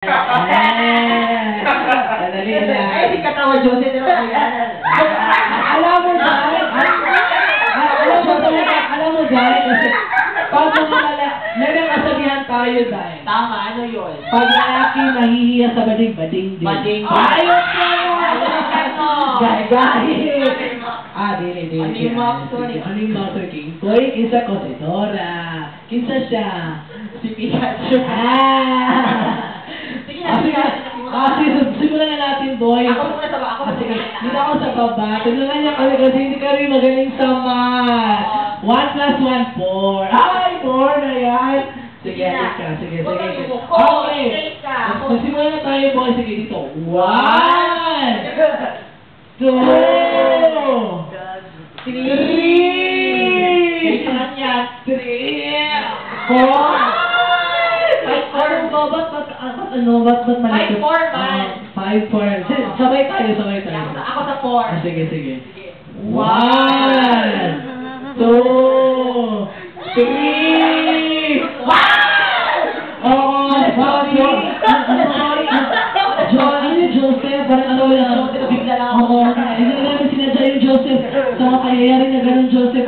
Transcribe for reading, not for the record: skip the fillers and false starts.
Ay, hindi katawa, Joseph. Alam mo dahil, kasi pag may kasabihan tayo dahil. Tama, ano yun? Pag lalaki nahihiya sa bading-bading din. Bading. Ayos ka yun! Gay-gay! Dili. Animak, sorry. Animak, King Koy, kinsa ko si Dora. Kinsa siya? Si Pikachu. Simulan na natin, boy. Ako muna sa baba. Ako Sige, dito ako sa baba. Tulungan niya kami kasi hindi kami magaling sa math. 1 plus 1, 4. Ay, 4 na yan. Sige, ka. Sige. Okay. Magsimulan na tayo, boy. Sige, dito. 1, 2, 3, 4, 5, 4, man. 5, 4. Sabay tayo. Ako sa 4. Sige. 1, 2, 3. Joseph, parang ano lang. Bigla lang ako. Oo, hindi namin sinadya yung Joseph. Sa mga kayayari na ganun, Joseph.